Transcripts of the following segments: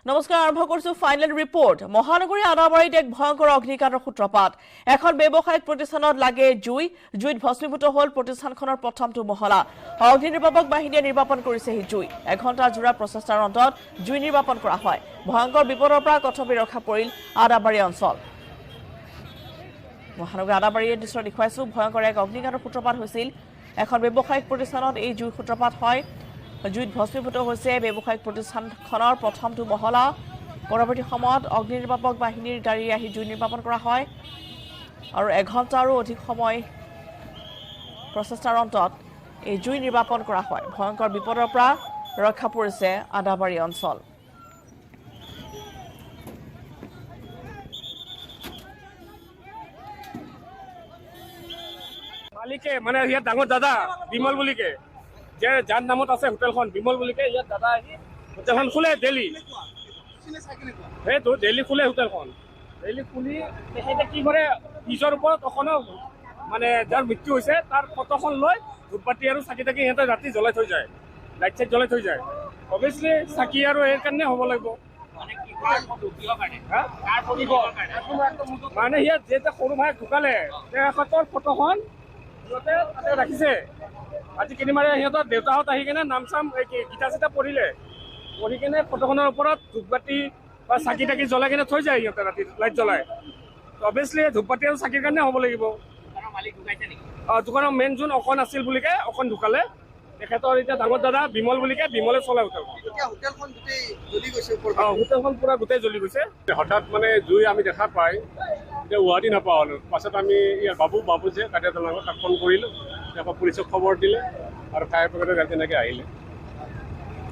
নমস্কাৰ আৰম্ভ কৰিছো ফাইনেল ৰিপৰ্ট মহানগৰী আদাবাৰীত এক ভয়ংকৰ অগ্নিকাণ্ডৰ সূত্ৰপাত এখন ব্যৱসায়িক প্ৰতিষ্ঠানত লাগে জুইত ভস্মীভূত হ'ল প্ৰতিষ্ঠানখনৰ প্ৰথমটো মহলা অগ্নি নিৰ্বাপক বাহিনীয়ে নিৰ্বাপন কৰিছে এই জুই এঘণ্টা জোৰা প্ৰচেষ্টাৰ অন্তত জুই নিৰ্বাপন কৰা হয় ভয়ংকৰ বিপদৰ পৰা কথপি ৰক্ষা পৰিল আদাবাৰী অঞ্চল মহানগৰী আদাবাৰীৰ দৃশ্য দেখুৱাইছো ভয়ংকৰ এক অগ্নিকাণ্ডৰ সূত্ৰপাত হৈছিল এখন ব্যৱসায়িক প্ৰতিষ্ঠানত এই জুই সূত্ৰপাত হয় জুইত ভস্মীভূত হৈছে ব্যৱসায়িক প্ৰতিষ্ঠানখনৰ প্ৰথমটো মহলা পৰৱৰ্তী সময়ত অগ্নি নিৰ্বাপক বাহিনীৰ গাড়ী আহি জুই নিৰ্বাপন কৰা হয় আৰু এঘণ্টাৰো অধিক সময় প্ৰচেষ্টাৰ অন্তত এই জুই নিৰ্বাপন কৰা হয় ভয়ংকৰ বিপদৰ পৰা ৰক্ষা পৰিছে আদাবাৰী অঞ্চল মালিকে মানে ইয়াত ডাঙৰ দাদা বিমল বুলিকে যে যাৰ নামত আছে হোটেলখন বিমল বুলিকে ইয়াত দাদা আহি হোটেলখন খোলে ডেইলি সেইটো ডেইলি খোলে হোটেলখন ডেইলি খুলি তেখেতে কি কৰে নিজৰ ওপৰত অকণো মানে যাৰ মৃত্যু হৈছে তাৰ ফটোখন লৈ ধূপবাতি আৰু চাকি তাকি সিহঁতে ৰাতি জ্বলাই থৈ যায় লাইট চাইট জ্বলাই থৈ যায় অভিয়াছলি চাকি আৰু এই কাৰণে হ'ব লাগিব মানে ইয়াত যেতিয়া সৰু ভাই ঢুকালে তেখেতৰ ফটোখন সিহঁতে তাতে ৰাখিছে আজি কেইদিনমানে সিহঁতৰ দেউতাহঁত আহি কিনে নাম চাম গীতা চিতা পঢ়িলে পঢ়ি কিনে ফটোখনৰ ওপৰত ধূপবাতি বা চাকি তাকি জ্বলাই কিনে থৈ যায় সিহঁতে ৰাতি লাইট জ্বলাই অভিয়াছলি ধূপবাতি আৰু চাকিৰ কাৰণে হ'ব লাগিব দোকানৰ মেইন যোন অকণ আছিল বুলিকে অকণ ঢুকালে তেখেতৰ এতিয়া ডাঙৰ দাদা বিমল বুলিকে বিমলে চলাই হোটেলখন পুৰা গোটেই জ্বলি গৈছে হঠাৎ মানে জুই আমি দেখা পাই গুৱাহাটী নাপাওঁ পাছত আমি ইয়াৰ বাবু যে কাটিয়াতৰ লগত তাক ফোন কৰিলোঁ আকৌ পুলিচক খবৰ দিলে আৰু ফায়াৰ ব্ৰিগেডে তেনেকৈ আহিলে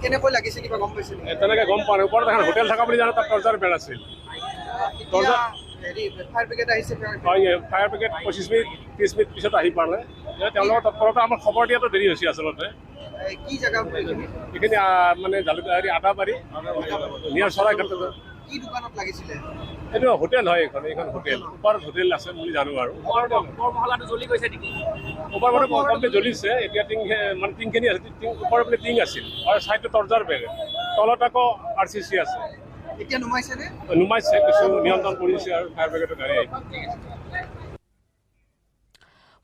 কেনেকৈ লাগিছে কিবা গম পাইছিল তেনেকৈ গম পোৱা নাই ওপৰত এখন হোটেল থকা বুলি জানো তাত দৰ্জাৰ বেৰ আছিল ফায়াৰ ব্ৰিগেড আহিছে হয় ফায়াৰ ব্ৰিগেড 25 মিনিট 30 মিনিট পিছত আহি পালে তেওঁলোকৰ তৎপৰতা আমাৰ খবৰ দিয়াটো দেৰি হৈছে আচলতে কি জেগা এইখিনি মানে জালুকবাৰী আদাবাৰী নিয়াৰ চৰাইঘাট কি দোকানত লাগিছিলে এইটো হোটেল হয় এইখন হোটেল ওপৰত হোটেল আছে বুলি জানো আৰু মহলাটো জ্বলি গৈছে নেকি ওপৰ মানে কমপ্লিট জ্বলিছে এতিয়া মানে টিংখিনি আছে ওপৰ বোলে টিং আছিল আৰু ছাইডটো দৰ্জাৰ বেৰ তলত আকৌ RCC আছে এতিয়া নুমাইছেনে নুমাইছে কিছু নিয়ন্ত্ৰণ কৰিছে আৰু ফায়াৰ ব্ৰিগেডৰ গাড়ী আহিব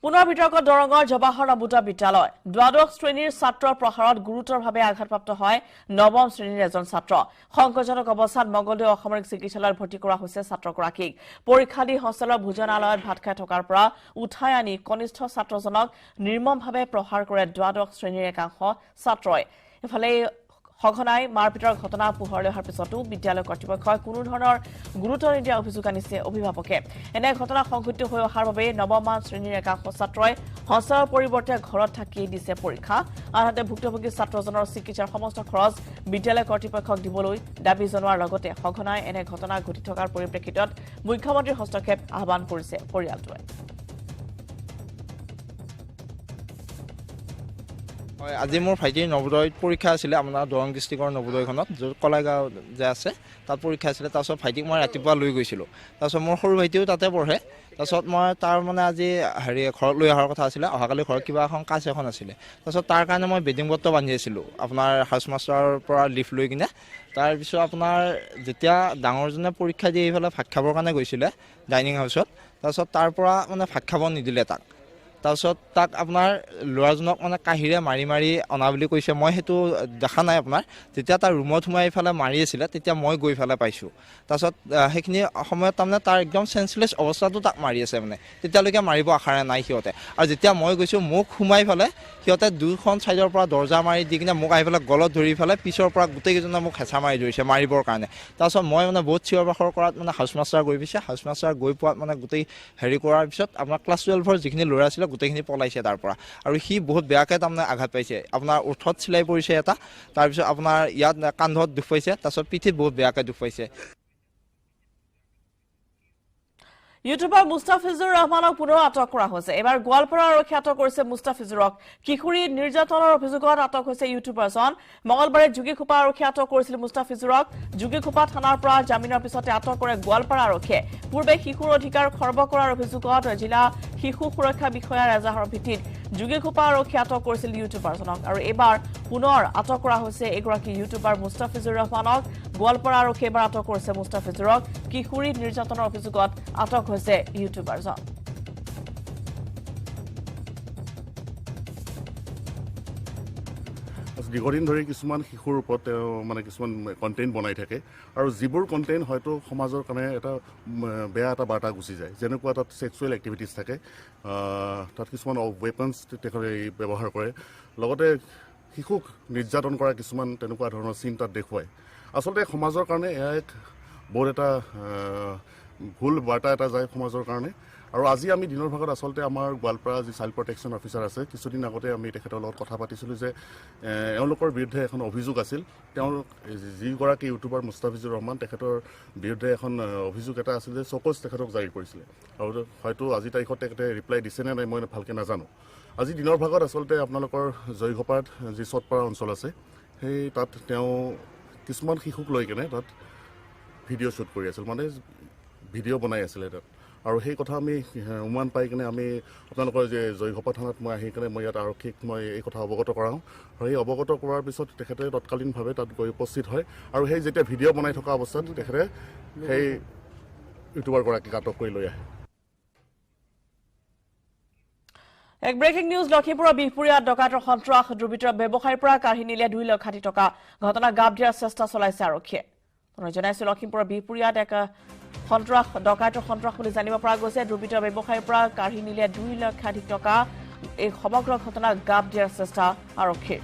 পুনৰ বিতৰ্কত দৰঙৰ জৱাহৰ নবোদয় বিদ্যালয় দ্বাদশ শ্ৰেণীৰ ছাত্ৰৰ প্ৰহাৰত গুৰুতৰভাৱে আঘাতপ্ৰাপ্ত হয় নৱম শ্ৰেণীৰ এজন ছাত্ৰ সংকটজনক অৱস্থাত মংগলদৈ অসামৰিক চিকিৎসালয়ত ভৰ্তি কৰা হৈছে ছাত্ৰগৰাকীক পৰীক্ষা দি হোষ্টেলৰ ভোজনালয়ত ভাত খাই থকাৰ পৰা উঠাই আনি কনিষ্ঠ ছাত্ৰজনক নিৰ্মমভাৱে প্ৰহাৰ কৰে দ্বাদশ শ্ৰেণীৰ একাংশ ছাত্ৰই ইফালে সঘনাই মাৰপিটৰ ঘটনা পোহৰলৈ অহাৰ পিছতো বিদ্যালয় কৰ্তৃপক্ষই কোনো ধৰণৰ গুৰুত্ব নিদিয়া অভিযোগ আনিছে অভিভাৱকে এনে ঘটনা সংঘটিত হৈ অহাৰ বাবে নৱমমান শ্ৰেণীৰ একাংশ ছাত্ৰই হোষ্টেলৰ পৰিৱৰ্তে ঘৰত থাকি দিছে পৰীক্ষা আনহাতে ভুক্তভোগী ছাত্ৰজনৰ চিকিৎসাৰ সমস্ত খৰচ বিদ্যালয় কৰ্তৃপক্ষক দিবলৈ দাবী জনোৱাৰ লগতে সঘনাই এনে ঘটনা ঘটি থকাৰ পৰিপ্ৰেক্ষিতত মুখ্যমন্ত্ৰীৰ হস্তক্ষেপ আহ্বান কৰিছে পৰিয়ালটোৱে আজি মোৰ ভাইটিৰ নবোদয়ত পৰীক্ষা আছিলে আপোনাৰ দৰং ডিষ্ট্ৰিক্টৰ নবোদয়খনত য'ত কলাইগাঁও যে আছে তাত পৰীক্ষা আছিলে তাৰপিছত ভাইটিক মই ৰাতিপুৱা লৈ গৈছিলোঁ তাৰপিছত মোৰ সৰু ভাইটিও তাতে পঢ়ে তাৰপিছত মই তাৰ মানে আজি ঘৰত লৈ অহাৰ কথা আছিলে অহাকালি ঘৰত কিবা এখন কাজ এখন আছিলে তাৰপিছত তাৰ কাৰণে মই বেডিং পত্ৰ বান্ধি আছিলোঁ আপোনাৰ হাউচ মাষ্টাৰৰ পৰা লিভ লৈ কিনে তাৰপিছত আপোনাৰ যেতিয়া ডাঙৰজনে পৰীক্ষা দি এইফালে ভাত খাবৰ কাৰণে গৈছিলে ডাইনিং হাউচত তাৰপিছত তাৰ পৰা মানে ভাত খাব নিদিলে তাক তাৰপিছত তাক আপোনাৰ ল'ৰাজনক মানে কাঁহীৰে মাৰি অনা বুলি কৈছে মই সেইটো দেখা নাই আপোনাৰ যেতিয়া তাৰ ৰুমত সোমাই এইফালে মাৰি আছিলে তেতিয়া মই গৈ পেলাই পাইছোঁ তাৰপিছত সেইখিনি সময়ত তাৰমানে তাৰ একদম চেঞ্চলেছ অৱস্থাটো তাক মাৰি আছে মানে তেতিয়ালৈকে মাৰিব আশাৰে নাই সিহঁতে আৰু যেতিয়া মই গৈছোঁ মোক সোমাই পেলাই সিহঁতে দুখন ছাইডৰ পৰা দৰ্জা মাৰি দি কিনে মোক আহি পেলাই গলত ধৰি পেলাই পিছৰ পৰা গোটেইকেইজনে মোক হেঁচা মাৰি ধৰিছে মাৰিবৰ কাৰণে তাৰপিছত মই মানে বহুত চিঞৰ বাখৰ কৰাত মানে হাউচ মাষ্টাৰ গৈ পিছে হাউচ মাষ্টাৰ গৈ পোৱাত মানে গোটেই হেৰি কৰাৰ পিছত আপোনাৰ ক্লাছ 12ৰ যিখিনি ল'ৰা আছিলে গোটেইখিনি পলাইছে তাৰ পৰা আৰু সি বহুত বেয়াকৈ তাৰমানে আঘাত পাইছে আপোনাৰ ওঠত চিলাই পৰিছে এটা তাৰপিছত আপোনাৰ ইয়াত কান্ধত দুখ পাইছে তাৰপিছত পিঠিত বহুত বেয়াকৈ দুখ পাইছে ইউটিউবাৰ মুস্তাফিজুৰ ৰহমানক পুনৰ আটক কৰা হৈছে এবাৰ গোৱালপাৰা আৰক্ষীয়ে আটক কৰিছে মুস্তাফিজুৰক কিশোৰী নিৰ্যাতনৰ অভিযোগত আটক হৈছে ইউটিউবাৰজন মঙলবাৰে যোগীখোপা আৰক্ষীয়ে আটক কৰিছিল মুস্তাফিজুৰক যোগীখোপা থানাৰ পৰা জামিনৰ পিছতে আটক কৰে গোৱালপাৰা আৰক্ষীয়ে পূৰ্বে শিশুৰ অধিকাৰ খৰ্ব কৰাৰ অভিযোগত জিলা শিশু সুৰক্ষা বিষয়াৰ এজাহাৰৰ ভিত্তিত যোগীঘোপা আৰক্ষীয়ে আটক কৰিছিল ইউটিউবাৰজনক আৰু এইবাৰ পুনৰ আটক কৰা হৈছে এগৰাকী ইউটিউবাৰ মুস্তাফিজুৰ ৰহমানক গোৱালপাৰা আৰক্ষীয়ে এবাৰ আটক কৰিছে মুস্তাফিজুৰক কিশোৰী নিৰ্যাতনৰ অভিযোগত আটক হৈছে ইউটিউবাৰজন দীৰ্ঘদিন ধৰি কিছুমান শিশুৰ ওপৰত তেওঁ মানে কিছুমান কণ্টেণ্ট বনাই থাকে আৰু যিবোৰ কণ্টেণ্ট হয়তো সমাজৰ কাৰণে এটা বেয়া এটা বাৰ্তা গুচি যায় যেনেকুৱা তাত ছেক্সুৱেল এক্টিভিটিছ থাকে তাত কিছুমান ৱেপনছ তেখেতে ব্যৱহাৰ কৰে লগতে শিশুক নিৰ্যাতন কৰা কিছুমান তেনেকুৱা ধৰণৰ চিন তাত দেখুৱায় আচলতে সমাজৰ কাৰণে এয়া এক বহুত এটা ভুল বাৰ্তা এটা যায় সমাজৰ কাৰণে আৰু আজি আমি দিনৰ ভাগত আচলতে আমাৰ গোৱালপাৰা যি চাইল্ড প্ৰটেকশ্যন অফিচাৰ আছে কিছুদিন আগতে আমি তেখেতৰ লগত কথা পাতিছিলোঁ যে এওঁলোকৰ বিৰুদ্ধে এখন অভিযোগ আছিল তেওঁৰ যিগৰাকী ইউটিউবাৰ মুস্তাফিজুৰ ৰহমান তেখেতৰ বিৰুদ্ধে এখন অভিযোগ এটা আছিল যে চকজ তেখেতক জাৰি কৰিছিলে আৰু হয়তো আজি তাৰিখত তেখেতে ৰিপ্লাই দিছেনে নাই মই ভালকৈ নাজানো আজি দিনৰ ভাগত আচলতে আপোনালোকৰ জয়ঘোপাত যি চটপাৰা অঞ্চল আছে সেই তাত তেওঁ কিছুমান শিশুক লৈ কেনে তাত ভিডিঅ' শ্বুট কৰি আছিল মানে ভিডিঅ' বনাই আছিলে তাত আৰু সেই কথা আমি উমান পাই কিনে আমি আপোনালোকৰ যে জয়ঘোপা থানাত মই আহি কিনে মই ইয়াত আৰক্ষীক মই এই কথা অৱগত কৰাওঁ আৰু এই অৱগত কৰাৰ পিছত তেখেতে তৎকালীনভাৱে তাত গৈ উপস্থিত হয় আৰু সেই যেতিয়া ভিডিঅ' বনাই থকা অৱস্থাত তেখেতে সেই ইউটিউবাৰগৰাকীক আটক কৰি লৈ আহে এক ব্ৰেকিং নিউজ লখিমপুৰৰ বিহপুৰীয়া ডকাইতৰ সন্ত্ৰাস দুৰ্বৃত্তৰ ব্যৱসায়ীৰ পৰা কাঢ়ি নিলে 2 লাখ কোটি টকা ঘটনা গাব দিয়াৰ চেষ্টা চলাইছে আৰক্ষীয়ে জনাইছে লখিমপুৰৰ বিহপুৰীয়াত এক সন্ত্ৰাস ডকাইতৰ সন্ত্ৰাস বুলি জানিব পৰা গৈছে দুৰ্বৃত্তৰ ব্যৱসায়ীৰ পৰা কাঢ়ি নিলে 2 লাখ কোটি টকা এই সমগ্ৰ ঘটনা গাব দিয়াৰ চেষ্টা আৰক্ষীৰ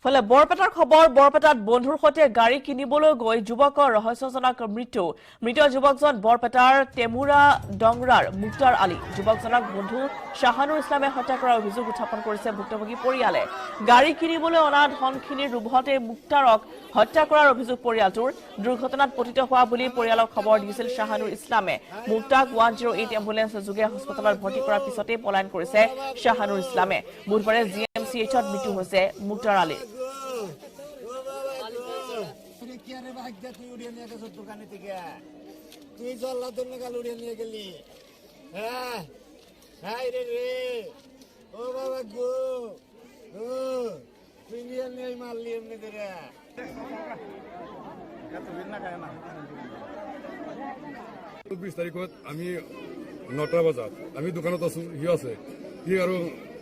ফলে বৰপেটাৰ খবৰ বৰপেটাত বন্ধুৰ সৈতে গাড়ী কিনিবলৈ গৈ যুৱকৰ ৰহস্যজনক মৃত্যু মৃত যুৱকজন বৰপেটাৰ তেমুৰা ডংৰাৰ মুক্তাৰ আলী যুৱকজনক বন্ধু শাহানুৰ ইছলামে হত্যা কৰাৰ অভিযোগ উত্থাপন কৰিছে ভুক্তভোগী পৰিয়ালে গাড়ী কিনিবলৈ অনা ধনখিনিৰ লোভতে মুক্তাৰক হত্যা কৰাৰ অভিযোগ পৰিয়ালটোৰ দুৰ্ঘটনাত পতিত হোৱা বুলি পৰিয়ালক খবৰ দিছিল শাহানুৰ ইছলামে মুক্তাক 108 এম্বুলেন্স যোগে হাস্পতালত ভৰ্তি কৰাৰ পিছতে পলায়ন কৰিছে শাহানুৰ ইছলামে বুধবাৰে জিএমচিএইচত মৃত্যু হৈছে মুক্তাৰ আলী তুই জল্লা দোলনে গাল উড়িয়ে নিয়ে গেলি হ্যাঁ হাই রে ও বাবা গো তুই নিয়ে নিয়ে মারলি এমনি করে 20 তারিখত আমি 9টা বজাত আমি দোকানত আছো সি আছে সি আৰু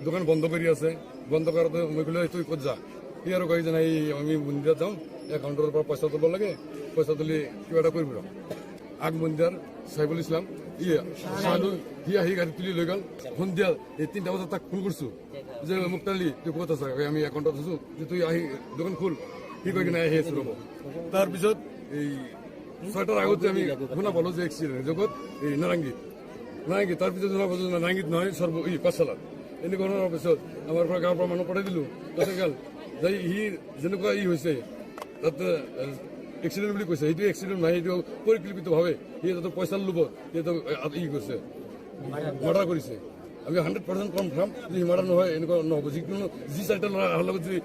দোকান বন্ধ কৰি আছে বন্ধ কৰোঁতে মই ক'লো তুই ক'ত যা সি আৰু কয় যে নাই আমি মন্দিৰত যাওঁ একাউণ্টৰ পৰা পইচা দিব লাগে পইচা তুলি কিবা এটা কৰিব আগ মন্দিৰ চাইবুল ইছলাম সি আহি গাড়ী তুলি লৈ গ'ল সন্ধিয়া এই 3টা বজাত তাক ফোন কৰিছো যে মুক্তালি তুই ক'ত আছ আমি একাউণ্টত আছো যে তুই আহি দোকান খোল সি কৈ কিনে আহি আছো ৰ'ব তাৰপিছত এই 6টাৰ আগতে আমি শুনা পালো যে এক্সিডেণ্ট জগত এই নাৰেংগীত তাৰপিছত জনা পাইছো নাৰেংগীত নহয় পাঠশালাত এনেকুৱা হোৱাৰ পিছত আমাৰ পৰা গাঁৱৰ পৰা মানুহ পঠাই দিলোঁ তাৰপিছত গ'ল যাই সি যেনেকুৱা হৈছে তাতে এক্সিডেণ্ট বুলি কৈছে সেইটো এক্সিডেণ্ট নাই সেইটো পৰিকল্পিতভাৱে সি তাতে পইচা ল'ব সিহঁতক কৰিছে মাৰ্ডাৰ কৰিছে আমি 100% কনফাৰ্ম যে সি মাৰ্ডাৰ নহয় এনেকুৱা নহ'ব যিকোনো যি 4টা ল'ৰা অহাৰ লগত যদি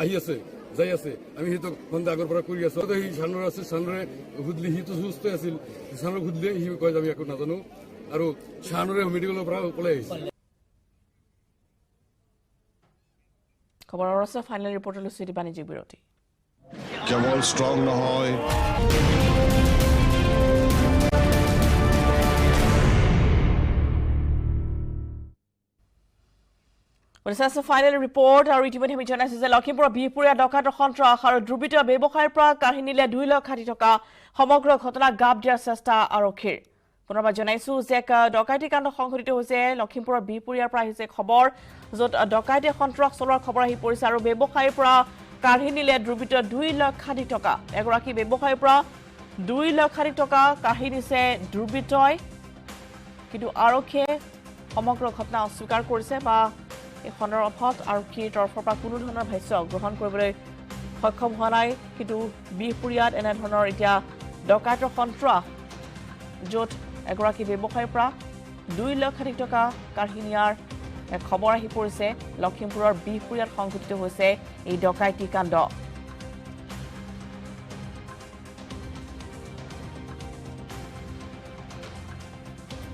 আহি আছে যাই আছে আমি সিহঁতক সন্ধ্যা আগৰ পৰা কৰি আছো সি চানুৰে আছে চানুৰে সুধিলে সিটো সুস্থ আছিল চানুৰে সুধিলে সি কয় যে আমি একো নাজানো আৰু চানুৰে মেডিকেলৰ পৰা ওলাই আহিছে খবৰৰ আছে ফাইনেল ৰিপৰ্টৰ লুচিটি বাণিজ্যিক বিৰতি কেৱল ষ্ট্ৰং নহয় ফাইনেল ৰিপৰ্ট আৰু ইতিমধ্যে আমি জনাইছো যে লখিমপুৰৰ বিহপুৰীয়া ডকাইতৰ সন্ত্ৰাস আৰু দুৰ্বৃত্তৰ ব্যৱসায়ীৰ পৰা কাঢ়ি নিলে 2 লাখ কোটি টকা সমগ্ৰ ঘটনা গাব দিয়াৰ চেষ্টা আৰক্ষীৰ পুনৰবাৰ জনাইছো যে ডকাইতি কাণ্ড সংঘটিত হৈছে লখিমপুৰৰ বিহপুৰীয়াৰ পৰা আহিছে খবৰ য'ত ডকাইতি সন্ত্ৰাস চলোৱাৰ খবৰ আহি পৰিছে আৰু ব্যৱসায়ীৰ পৰা কাঢ়ি নিলে দুৰ্বৃত্তৰ 2 লাখ কোটি টকা এগৰাকী ব্যৱসায়ীৰ পৰা 2 লাখ কোটি টকা কাঢ়ি নিছে দুৰ্বৃত্তই কিন্তু আৰক্ষীয়ে সমগ্ৰ ঘটনা অস্বীকাৰ কৰিছে বা এই সন্দৰ্ভত আৰক্ষীৰ তৰফৰ পৰা কোনো ধৰণৰ ভাষ্য গ্ৰহণ কৰিবলৈ সক্ষম হোৱা নাই কিন্তু বিহপুৰীয়াত এনেধৰণৰ এতিয়া ডকাইতৰ সন্ত্ৰাস য'ত এগৰাকী ব্যৱসায়ীৰ পৰা 2 লাখ কোটি টকা কাঢ়ি নিয়াৰ এক খবৰ আহি পৰিছে লখিমপুৰৰ বিহপুৰীয়াত সংঘটিত হৈছে এই ডকাইতি কাণ্ড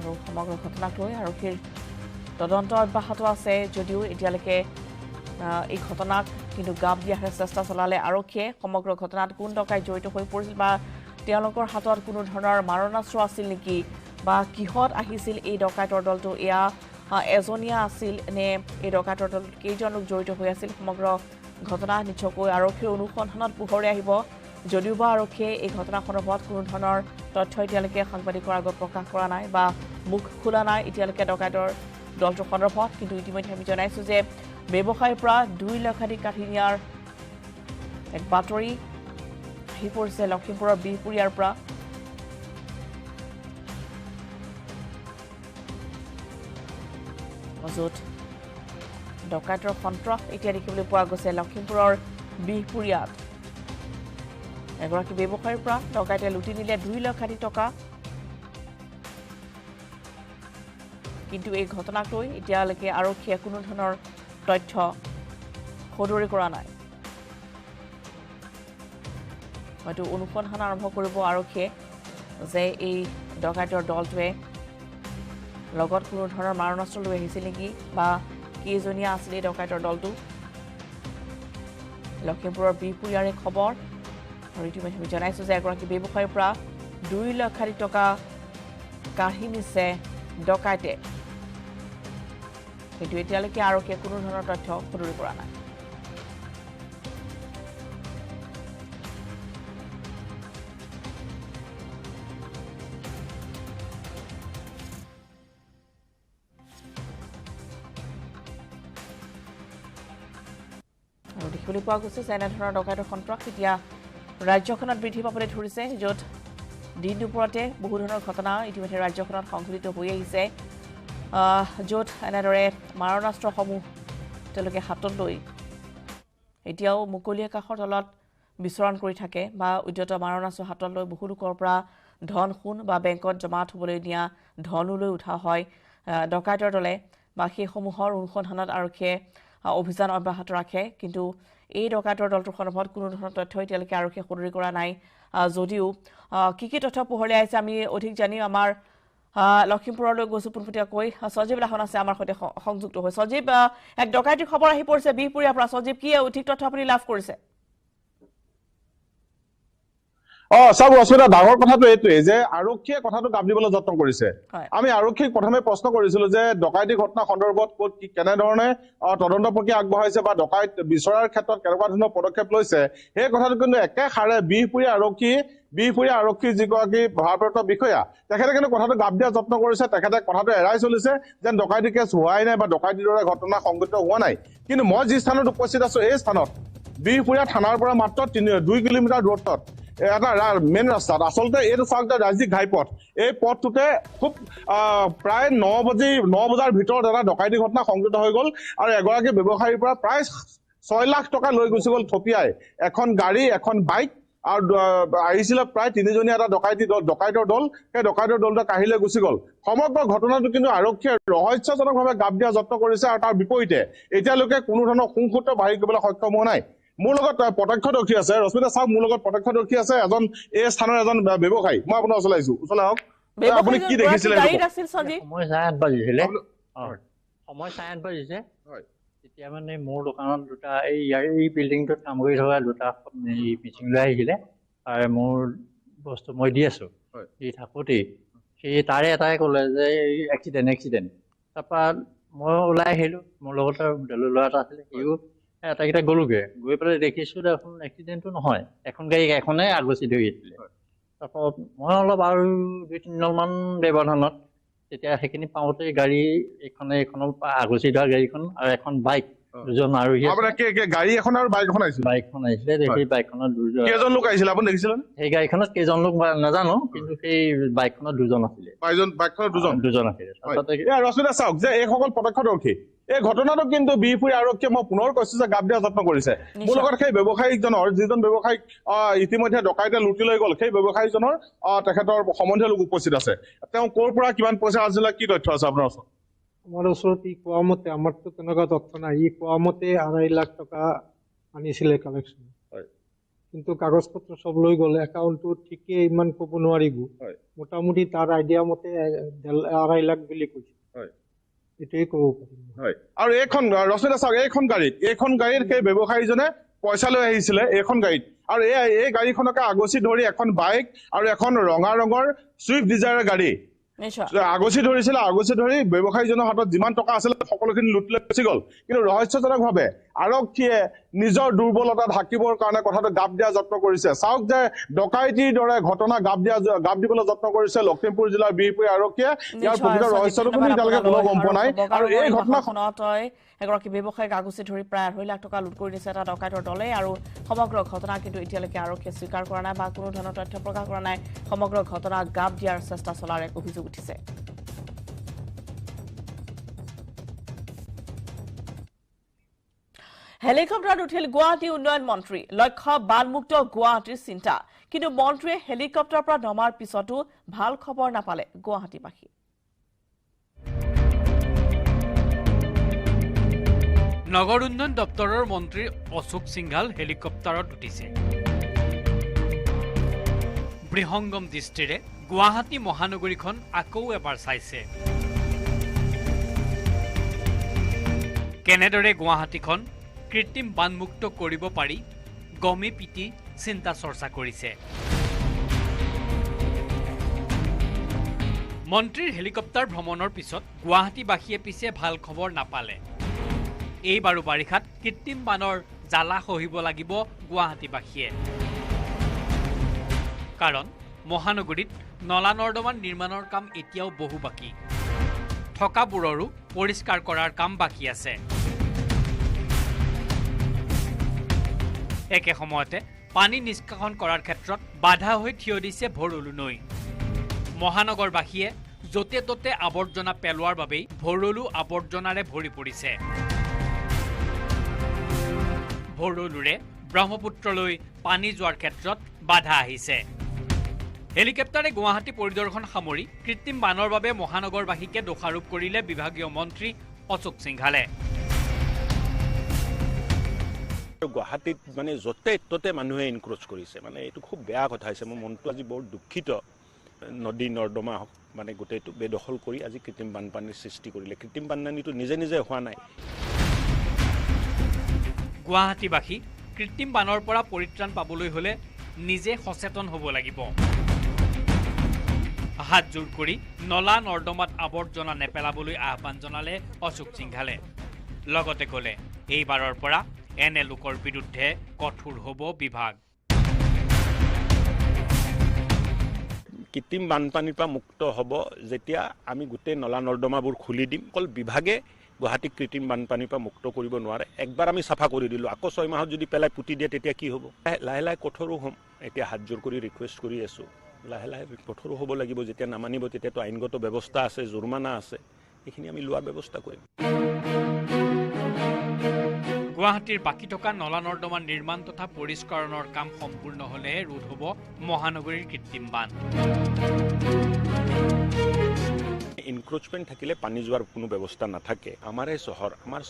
আৰু সমগ্ৰ ঘটনাক লৈ আৰক্ষীৰ তদন্ত অব্যাহত আছে যদিও এতিয়ালৈকে এই ঘটনাক কিন্তু গাপ দিয়াৰ চেষ্টা চলালে আৰক্ষীয়ে সমগ্ৰ ঘটনাত কোন ডকাইত জড়িত হৈ পৰিছিল বা তেওঁলোকৰ হাতত কোনো ধৰণৰ মাৰণাস্ত্ৰ আছিল নেকি বা কিহত আহিছিল এই ডকাইতৰ দলটো এয়া এজনীয়া আছিল নে এই ডকাইতৰ দল কেইজন লোক জড়িত হৈ আছিল সমগ্ৰ ঘটনা নিশ্চয়কৈ আৰক্ষীৰ অনুসন্ধানত পোহৰে আহিব যদিও বা আৰক্ষীয়ে এই ঘটনা সন্দৰ্ভত কোনো ধৰণৰ তথ্য এতিয়ালৈকে সাংবাদিকৰ আগত প্ৰকাশ কৰা নাই বা মুখ খোলা নাই এতিয়ালৈকে ডকাইতৰ দলটোৰ সন্দৰ্ভত কিন্তু ইতিমধ্যে আমি জনাইছোঁ যে ব্যৱসায়ীৰ পৰা 2 লক্ষাধিক কাঢ়ি নিয়াৰ এক বাতৰি আহি পৰিছে লখিমপুৰৰ বিহপুৰীয়াৰ পৰা য'ত ডকাইতৰ সন্ত্ৰাস এতিয়া দেখিবলৈ পোৱা গৈছে লখিমপুৰৰ বিহপুৰীয়াত এগৰাকী ব্যৱসায়ীৰ পৰা ডকাইতে লুটি নিলে 2 লক্ষাধিক টকা কিন্তু এই ঘটনাক লৈ এতিয়ালৈকে আৰক্ষীয়ে কোনো ধৰণৰ তথ্য সদৰি কৰা নাই হয়তো অনুসন্ধান আৰম্ভ কৰিব আৰক্ষীয়ে যে এই ডকাইতৰ দলটোৱে লগত কোনো ধৰণৰ মাৰণাস্ত্ৰ লৈ আহিছিল নেকি বা কেইজনীয়া আছিল এই ডকাইতৰ দলটো লখিমপুৰৰ বিহপুৰীয়াৰ এই খবৰ আৰু ইতিমধ্যে আমি জনাইছোঁ যে এগৰাকী ব্যৱসায়ীৰ পৰা 2 লক্ষাধিক টকা কাঢ়ি নিছে ডকাইতে কিন্তু এতিয়ালৈকে আৰক্ষীয়ে কোনো ধৰণৰ তথ্য সদৰি কৰা নাই আৰু দেখিবলৈ পোৱা গৈছে যে এনেধৰণৰ ডকাইতৰ সন্ত্ৰাস এতিয়া ৰাজ্যখনত বৃদ্ধি পাবলৈ ধৰিছে য'ত দিন দুপৰতে বহু ধৰণৰ ঘটনা ইতিমধ্যে ৰাজ্যখনত সংঘটিত হৈ আহিছে য'ত এনেদৰে মাৰণাস্ত্ৰসমূহ তেওঁলোকে হাতত লৈ এতিয়াও মুকলি আকাশৰ তলত বিচৰণ কৰি থাকে বা উদ্যত মাৰণাস্ত্ৰ হাতত লৈ বহু লোকৰ পৰা ধন সোণ বা বেংকত জমা থবলৈ নিয়া ধনলৈ উঠা হয় ডকাইতৰ দলে বা সেইসমূহৰ অনুসন্ধানত আৰক্ষীয়ে অভিযান অব্যাহত ৰাখে কিন্তু এই ডকাইতৰ দলটোৰ সন্দৰ্ভত কোনো ধৰণৰ তথ্য এতিয়ালৈকে আৰক্ষীয়ে সদৰি কৰা নাই যদিও কি তথ্য পোহৰলৈ আহিছে আমি অধিক জানিম আমাৰ লখিমপুৰলৈ গৈছোঁ পোনপটীয়াকৈ সজীৱ লাহন আছে আমাৰ সৈতে সংযুক্ত হৈ সজীৱ এক ডকাইতিৰ খবৰ আহি পৰিছে বিহপুৰীয়াৰ পৰা সজীৱ কি অধিক তথ্য আপুনি লাভ কৰিছে চাওক ৰশ্মিতা ডাঙৰ কথাটো এইটোৱে যে আৰক্ষীয়ে কথাটো গাপ দিবলৈ যত্ন কৰিছে আমি আৰক্ষীক প্ৰথমে প্ৰশ্ন কৰিছিলো যে ডকাইতি ঘটনা সন্দৰ্ভত ক'ত কেনেধৰণে তদন্ত প্ৰক্ৰিয়া আগবঢ়াইছে বা ডকাইত বিচৰাৰ ক্ষেত্ৰত কেনেকুৱা ধৰণৰ পদক্ষেপ লৈছে সেই কথাটো কিন্তু একেষাৰে বিহপুৰীয়া আৰক্ষীৰ যিগৰাকী ভাৰপ্ৰাপ্ত বিষয়া তেখেতে কিন্তু কথাটো গাপ দিয়াৰ যত্ন কৰিছে তেখেতে কথাটো এৰাই চলিছে যেন ডকাইতি কেছ হোৱাই নাই বা ডকাইতিৰ দৰে ঘটনা সংঘটিত হোৱা নাই কিন্তু মই যি স্থানত উপস্থিত আছো এই স্থানত বিহপুৰীয়া থানাৰ পৰা মাত্ৰ 2 কিলোমিটাৰ দূৰত্বত এটা মেইন ৰাস্তাত আচলতে এইটো চাওক ৰাজ্যিক ঘাইপথ এই পথটোতে খুব প্ৰায় 9 বজাৰ ভিতৰত এটা ডকাইতি ঘটনা সংঘটিত হৈ গ'ল আৰু এগৰাকী ব্যৱসায়ীৰ পৰা প্ৰায় 6 লাখ টকা লৈ গুচি গ'ল থপিয়াই এখন গাড়ী এখন বাইক আৰু আহিছিলে প্ৰায় 3জনীয়া এটা ডকাইতৰ দল সেই ডকাইতৰ দলটো কাঢ়িলৈ গুচি গ'ল সমগ্ৰ ঘটনাটো কিন্তু আৰক্ষীয়ে ৰহস্যজনকভাৱে গাপ দিয়া যত্ন কৰিছে আৰু তাৰ বিপৰীতে এতিয়ালৈকে কোনো ধৰণৰ সংসূত্ৰ বাহিৰ কৰিবলৈ সক্ষম হোৱা নাই মোৰ লগত প্ৰত্যক্ষদৰ্শী আছে ৰশ্মিতা চাওক মোৰ লগত প্ৰত্যক্ষদৰ্শী আছে এজন এই স্থানৰ এজন ব্যৱসায়ী মই আপোনাৰ ওচৰলৈ আহিছো ওচৰলৈ আহক আপুনি কি দেখিছিলে সময় 8 বাজিছে তেতিয়া মানে মোৰ দোকানত দুটা এই বিল্ডিংটোত কাম কৰি থকা দুটা মিচিং লৈ আহিছিলে আৰু মোৰ বস্তু মই দি আছো দি থাকোঁতেই সেই তাৰে এটাই ক'লে যে এক্সিডেণ্ট তাৰপৰা মই ওলাই আহিলোঁ মোৰ লগত আৰু ল'ৰা এটা আছিলে সিও এটাকেইটা গ'লোগৈ গৈ পেলাই দেখিছোঁ দেখোন এক্সিডেণ্টটো নহয় এখন গাড়ী এখনে আগচি ধৰি আছিলে তাৰপৰা মই অলপ আৰু 2-3মান ব্যৱধানত তেতিয়া সেইখিনি পাওঁতে গাড়ী এইখনৰ আগচি ধৰা গাড়ীখন আৰু এখন বাইক দুজন আৰোহী গাড়ী এখন আৰু বাইকখন আহিছিলে সেই বাইকখনত কেইজন লোক আহিছিলে আপুনি দেখিছিলে সেই গাড়ীখনত কেইজন লোক নাজানো কিন্তু সেই বাইকখনত দুজন আছিলে দুজন আছিলে ৰশ্মিতা চাওক যে এইসকল প্ৰত্যক্ষদৰ্শী এই ঘটনাটো কিন্তু বিহপুৰীয়া আৰক্ষীয়ে মই পুনৰ কৈছো যে গাপ দিয়া যত্ন কৰিছে মোৰ লগত সেই ব্যৱসায়ীজনৰ যিজন ব্যৱসায়ীক ইতিমধ্যে ডকাইতে লুটি লৈ গ'ল সেই ব্যৱসায়ীজনৰ তেখেতৰ সম্বন্ধীয় লোক উপস্থিত আছে তেওঁ ক'ৰ পৰা কিমান পইচা আছিলে কি তথ্য আছে আপোনাৰ ওচৰত আমাৰ ওচৰত ই কোৱা মতে আমাৰতো তেনেকুৱা তথ্য নাই ই কোৱা মতে 2.5 লাখ টকা আনিছিলে কালেকশ্যন কিন্তু কাগজ পত্ৰ চব লৈ গ'লে একাউণ্টটো ঠিকে ইমান ক'ব নোৱাৰিব মোটামুটি তাৰ আইডিয়া মতে 2.5 লাখ বুলি কৈছে এইটোৱে ক'ব পাৰিম আৰু এইখন ৰশ্মিতা চাওক এইখন গাড়ীত সেই ব্যৱসায়ীজনে পইচা লৈ আহিছিলে এইখন গাড়ীত আৰু এই গাড়ীখনকে আগচি ধৰি এখন বাইক আৰু এখন ৰঙা ৰঙৰ চুইফ্ট ডিজায়াৰ গাড়ী আগচি ধৰিছিলে আগচি ধৰি ব্যৱসায়ীজনৰ হাতত যিমান টকা আছিলে সকলোখিনি লুট লৈ গুচি গ'ল কিন্তু ৰহস্যজনকভাৱে আৰক্ষীয়ে নিজৰ দুৰ্বলতা ঢাকিবৰ কাৰণে কথাটো গাপ দিয়া যত্ন কৰিছে চাওক যে ডকাইতিৰ দৰে ঘটনা গাপ দিবলৈ যত্ন কৰিছে লখিমপুৰ জিলাৰ বীৰপুৰ আৰক্ষীয়ে ইয়াৰ প্ৰকৃত ৰহস্যটো কোনো এতিয়ালৈকে কোনো গম পোৱা নাই আৰু এই ঘটনাখনত এগৰাকী ব্যৱসায়ীক আগচি ধৰি প্ৰায় 2.5 লাখ টকা লুট কৰি দিছে এটা ডকাইতৰ দলে আৰু সমগ্ৰ ঘটনা কিন্তু এতিয়ালৈকে আৰক্ষীয়ে স্বীকাৰ কৰা নাই বা কোনো ধৰণৰ তথ্য প্ৰকাশ কৰা নাই সমগ্ৰ ঘটনা গাপ দিয়াৰ চেষ্টা চলাৰ এক অভিযোগ উঠিছে হেলিকপ্টাৰত উঠিল গুৱাহাটী উন্নয়ন মন্ত্ৰী লক্ষ্য বানমুক্ত গুৱাহাটীৰ চিন্তা কিন্তু মন্ত্ৰীয়ে হেলিকপ্টাৰৰ পৰা নমাৰ পিছতো ভাল খবৰ নাপালে গুৱাহাটীবাসী নগৰ উন্নয়ন দপ্তৰৰ মন্ত্ৰী অশোক সিংঘাল হেলিকপ্টাৰত উঠিছে বৃহংগম দৃষ্টিৰে গুৱাহাটী মহানগৰীখন আকৌ এবাৰ চাইছে কেনেদৰে গুৱাহাটীখন কৃত্ৰিম বানমুক্ত কৰিব পাৰি গমে পিটি চিন্তা চৰ্চা কৰিছে মন্ত্ৰীৰ হেলিকপ্টাৰ ভ্ৰমণৰ পিছত গুৱাহাটীবাসীয়ে পিছে ভাল খবৰ নাপালে এইবাৰো বাৰিষাত কৃত্ৰিম বানৰ জ্বালা সহিব লাগিব গুৱাহাটীবাসীয়ে কাৰণ মহানগৰীত নলা নৰ্দমান নিৰ্মাণৰ কাম এতিয়াও বহু বাকী থকাবোৰৰো পৰিষ্কাৰ কৰাৰ কাম বাকী আছে একে সময়তে পানী নিষ্কাশন কৰাৰ ক্ষেত্ৰত বাধা হৈ থিয় দিছে ভৰলু নৈ মহানগৰবাসীয়ে যতে ততে আৱৰ্জনা পেলোৱাৰ বাবেই ভৰলু আৱৰ্জনাৰে ভৰি পৰিছে ভৰলুৰে ব্ৰহ্মপুত্ৰলৈ পানী যোৱাৰ ক্ষেত্ৰত বাধা আহিছে হেলিকপ্টাৰে গুৱাহাটী পৰিদৰ্শন সামৰি কৃত্ৰিম বানৰ বাবে মহানগৰবাসীকে দোষাৰোপ কৰিলে বিভাগীয় মন্ত্ৰী অশোক সিংঘালে গুৱাহাটীত মানে যতে ততে মানুহে ইনক্ৰোচ কৰিছে মানে এইটো খুব বেয়া কথা হৈছে মোৰ মনটো আজি বৰ দুখিত নদী নৰ্দমা মানে গোটেইটো বেদখল কৰি আজি কৃত্ৰিম বানপানীৰ সৃষ্টি কৰিলে কৃত্ৰিম বানপানীটো নিজে নিজে হোৱা নাই গুৱাহাটীবাসী কৃত্ৰিম বানৰ পৰা পৰিত্ৰাণ পাবলৈ হলে নিজে সচেতন হ'ব লাগিব হাত জোৰ কৰি নলা নৰ্দমাত আৱৰ্জনা নেপেলাবলৈ আহ্বান জনালে অশোক সিংঘালে লগতে ক'লে এইবাৰৰ পৰা এনে লোকৰ বিৰুদ্ধে কঠোৰ হ'ব বিভাগ কৃত্ৰিম বানপানীৰ পৰা মুক্ত হ'ব যেতিয়া আমি গোটেই নলা নৰ্দমাবোৰ খুলি দিম অকল বিভাগে গুৱাহাটীক কৃত্ৰিম বানপানীৰ পৰা মুক্ত কৰিব নোৱাৰে একবাৰ আমি চাফা কৰি দিলোঁ আকৌ 6 মাহত যদি পেলাই পুতি দিয়ে তেতিয়া কি হ'ব লাহে লাহে কঠোৰো হ'ম এতিয়া হাত জোৰ কৰি ৰিকুৱেষ্ট কৰি আছোঁ লাহে লাহে কঠোৰো হ'ব লাগিব যেতিয়া নামানিব তেতিয়াতো আইনগত ব্যৱস্থা আছে জৰিমনা আছে এইখিনি আমি লোৱাৰ ব্যৱস্থা কৰিম গুৱাহাটীৰ বাকী থকা নলা নৰ্দমা নিৰ্মাণ তথা পৰিষ্কৰণৰ কাম সম্পূৰ্ণ হ'লেহে ৰোধ হ'ব মহানগৰীৰ কৃত্ৰিম বান ইনক্ৰোচমেণ্ট থাকিলে পানী যোৱাৰ কোনো ব্যৱস্থা নাথাকে আমাৰ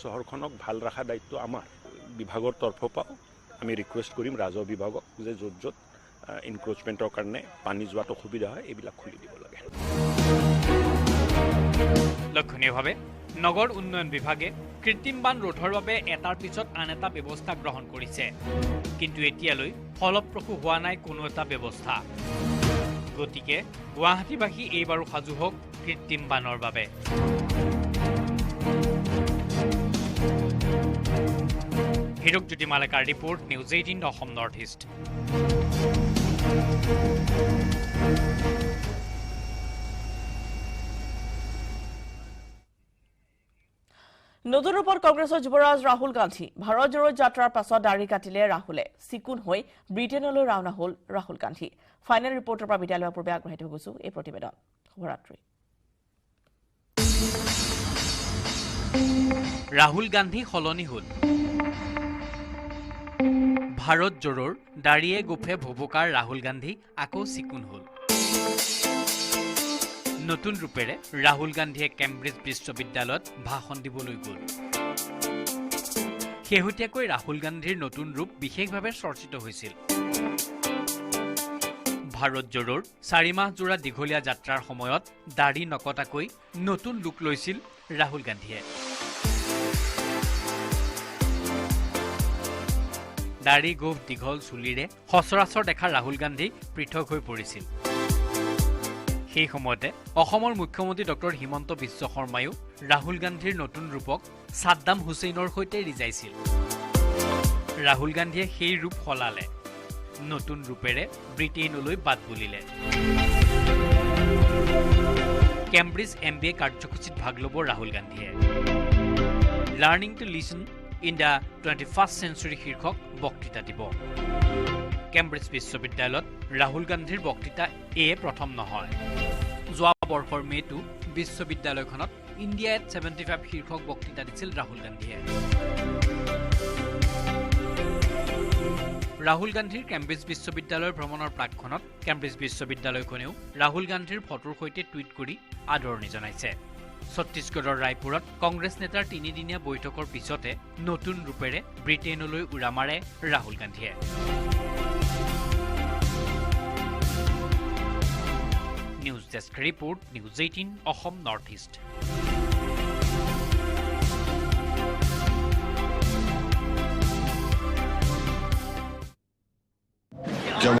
চহৰখনক ভাল ৰখা দায়িত্ব আমাৰ বিভাগৰ তৰফৰ পৰা আমি ৰিকুৱেষ্ট কৰিম ৰাজহ বিভাগক যে য'ত য'ত ইনক্ৰোচমেণ্টৰ কাৰণে পানী যোৱাত অসুবিধা হয় এইবিলাক খুলি দিব লাগে লক্ষণীয়ভাৱে নগৰ উন্নয়ন বিভাগে কৃত্ৰিম বান ৰোধৰ বাবে এটাৰ পিছত আন এটা ব্যৱস্থা গ্ৰহণ কৰিছে কিন্তু এতিয়ালৈ ফলপ্ৰসূ হোৱা নাই কোনো এটা ব্যৱস্থা গতিকে গুৱাহাটীবাসী এইবাৰো সাজু হওক কৃত্ৰিম বানৰ বাবে হীৰকজ্যোতি মালেকাৰ report news 18 Assam north east নতুন ৰূপত কংগ্ৰেছৰ যুৱৰাজ ৰাহুল গান্ধী ভাৰত জোড়ো যাত্ৰাৰ পাছত দাড়ি কাটিলে ৰাহুলে চিকুন হৈ ব্ৰিটেনলৈ ৰাওনা হ'ল ৰাহুল গান্ধী ফাইনেল ৰিপৰ্টৰ পৰা বিদায় লোৱাৰ পূৰ্বে আগবঢ়াই থৈ গৈছো এই প্ৰতিবেদন শুভৰাত্ৰি ৰাহুল গান্ধী সলনি হ'ল ভাৰত জোড়োৰ দাড়িয়ে গোফে ভুবুকাৰ ৰাহুল গান্ধী আকৌ চিকুন হ'ল নতুন ৰূপেৰে ৰাহুল গান্ধীয়ে কেম্ব্ৰিজ বিশ্ববিদ্যালয়ত ভাষণ দিবলৈ গ'ল শেহতীয়াকৈ ৰাহুল গান্ধীৰ নতুন ৰূপ বিশেষভাৱে চৰ্চিত হৈছিল। ভাৰত জোড়ৰ 4 মাহজোৰা দীঘলীয়া যাত্ৰাৰ সময়ত দাড়ি নকটাকৈ নতুন লুক লৈছিল ৰাহুল গান্ধীয়ে। দাড়ি গোফ দীঘল চুলিৰে সচৰাচৰ দেখা ৰাহুল গান্ধী পৃথক হৈ পৰিছিল। সেই সময়তে অসমৰ মুখ্যমন্ত্ৰী ডক্টৰ হিমন্ত বিশ্ব শৰ্মায়ো ৰাহুল গান্ধীৰ নতুন ৰূপক ছাদ্দাম হুছেইনৰ সৈতে ৰিজাইছিল। ৰাহুল গান্ধীয়ে সেই ৰূপ সলালে, নতুন ৰূপেৰে ব্ৰিটেইনলৈ বাট বুলিলে। কেম্ব্ৰিজ MBA কাৰ্যসূচীত ভাগ ল'ব ৰাহুল গান্ধীয়ে। Learning to listen in the 21st century শীৰ্ষক বক্তৃতা দিব। কেম্ব্ৰিজ বিশ্ববিদ্যালয়ত ৰাহুল গান্ধীৰ বক্তৃতা এয়ে প্ৰথম নহয়। যোৱা বৰ্ষৰ মে'টো বিশ্ববিদ্যালয়খনত ইণ্ডিয়া এট 75 শীৰ্ষক বক্তৃতা দিছিল ৰাহুল গান্ধীয়ে। ৰাহুল গান্ধীৰ কেম্ব্ৰিজ বিশ্ববিদ্যালয়ৰ ভ্ৰমণৰ প্ৰাকক্ষণত কেম্ব্ৰিজ বিশ্ববিদ্যালয়খনেও ৰাহুল গান্ধীৰ ফটোৰ সৈতে টুইট কৰি আদৰণি জনাইছে। ছত্তীশগড়ৰ ৰায়পুৰত কংগ্ৰেছ নেতাৰ 3দিনীয়া বৈঠকৰ পিছতে নতুন ৰূপেৰে ব্ৰিটেইনলৈ উৰা মাৰে ৰাহুল গান্ধীয়ে। News desk report, news 18 Assam north east.